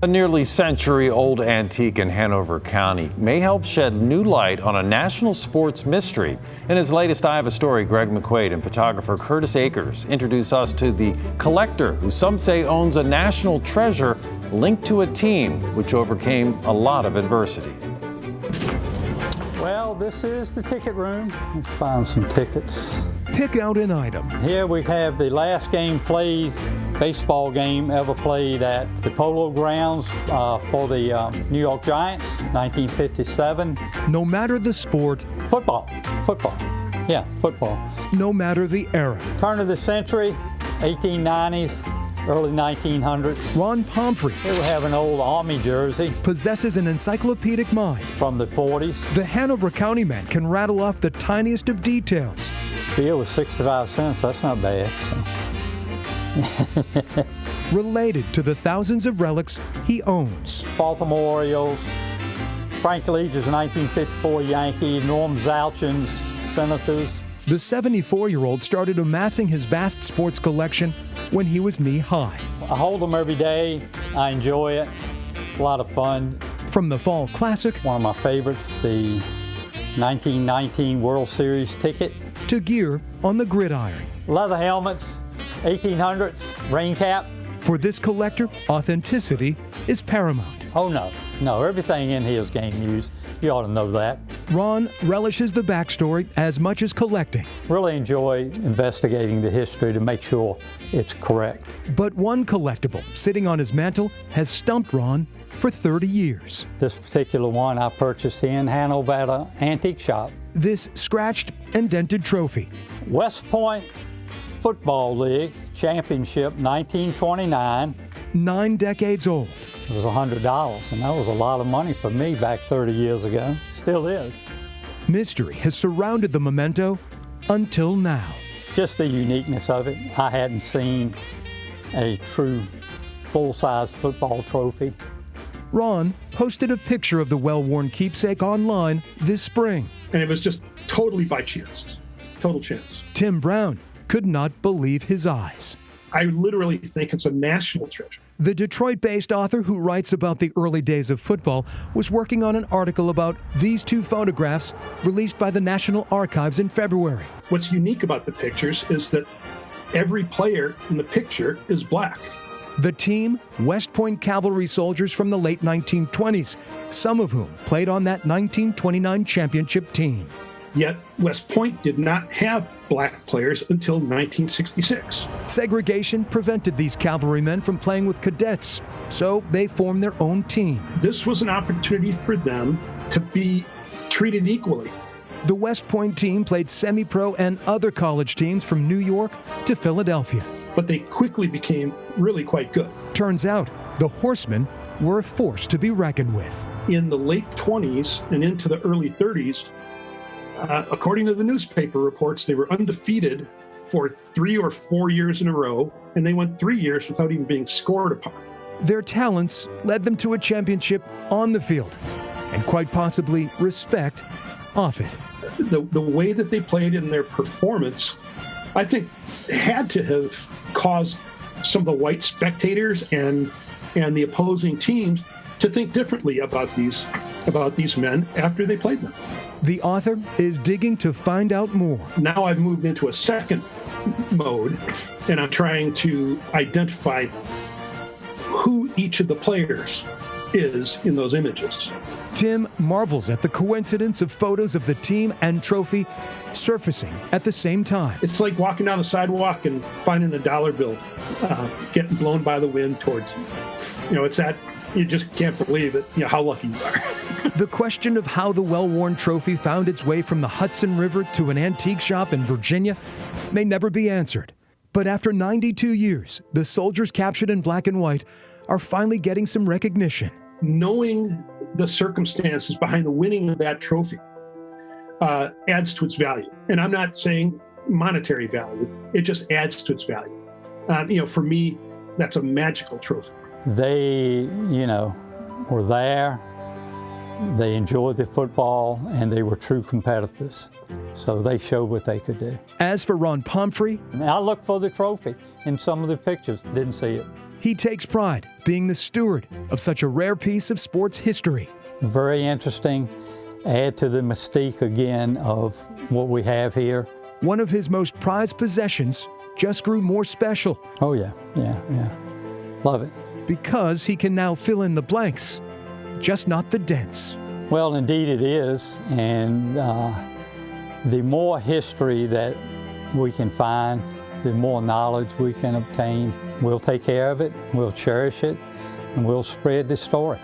A nearly century-old antique in Hanover County may help shed new light on a national sports mystery. In his latest I Have a Story, Greg McQuaid and photographer Curtis Akers introduce us to the collector who some say owns a national treasure linked to a team which overcame a lot of adversity. Well, this is the ticket room. Let's find some tickets. Pick out an item. Here we have the last game played, baseball game ever played at the Polo Grounds for the New York Giants, 1957. No matter the sport. Football. Yeah, football. No matter the era. Turn of the century, 1890s. Early 1900s. Ron Pomfrey. Here we have an old Army jersey. Possesses an encyclopedic mind. From the 40s. The Hanover County man can rattle off the tiniest of details. Beer was 65 cents, that's not bad. Related to the thousands of relics he owns. Baltimore Orioles, Frank Leach's 1954 Yankees, Norm Zouchin's Senators. The 74-year-old started amassing his vast sports collection when he was knee-high. I hold them every day. I enjoy it. It's a lot of fun. From the Fall Classic, one of my favorites, the 1919 World Series ticket, to gear on the gridiron. Leather helmets, 1800s, rain cap. For this collector, authenticity is paramount. Oh no, everything in here is game used. You ought to know that. Ron relishes the backstory as much as collecting. Really enjoy investigating the history to make sure it's correct. But one collectible sitting on his mantle has stumped Ron for 30 years. This particular one I purchased in Hanover at an antique shop. This scratched and dented trophy. West Point Football League Championship, 1929. 9 decades old. It was $100, and that was a lot of money for me back 30 years ago. Still is. Mystery has surrounded the memento until now. Just the uniqueness of it. I hadn't seen a true full-size football trophy. Ron posted a picture of the well-worn keepsake online this spring. And it was just totally by chance. Total chance. Tim Brown could not believe his eyes. I literally think it's a national treasure. The Detroit-based author who writes about the early days of football was working on an article about these two photographs released by the National Archives in February. What's unique about the pictures is that every player in the picture is black. The team, West Point Cavalry soldiers from the late 1920s, some of whom played on that 1929 championship team. Yet West Point did not have black players until 1966. Segregation prevented these cavalrymen from playing with cadets, so they formed their own team. This was an opportunity for them to be treated equally. The West Point team played semi-pro and other college teams from New York to Philadelphia. But they quickly became really quite good. Turns out, the Horsemen were a force to be reckoned with. In the late 20s and into the early 30s, according to the newspaper reports, they were undefeated for 3 or 4 years in a row, and they went 3 years without even being scored upon. Their talents led them to a championship on the field, and quite possibly respect off it. The way that they played in their performance, I think, had to have caused some of the white spectators and the opposing teams to think differently about these men after they played them. The author is digging to find out more. Now I've moved into a second mode, and I'm trying to identify who each of the players is in those images. Tim marvels at the coincidence of photos of the team and trophy surfacing at the same time. It's like walking down the sidewalk and finding a dollar bill getting blown by the wind towards you. It's that you just can't believe it, how lucky you are. The question of how the well-worn trophy found its way from the Hudson River to an antique shop in Virginia may never be answered. But after 92 years, the soldiers captured in black and white are finally getting some recognition. Knowing the circumstances behind the winning of that trophy adds to its value. And I'm not saying monetary value, it just adds to its value. For me, that's a magical trophy. They, were there, they enjoyed the football, and they were true competitors. So they showed what they could do. As for Ron Pomfrey, I looked for the trophy in some of the pictures, didn't see it. He takes pride being the steward of such a rare piece of sports history. Very interesting. Add to the mystique again of what we have here. One of his most prized possessions just grew more special. Oh yeah. Love it. Because he can now fill in the blanks, just not the dents. Well, indeed it is, and the more history that we can find, the more knowledge we can obtain. We'll take care of it, we'll cherish it, and we'll spread this story.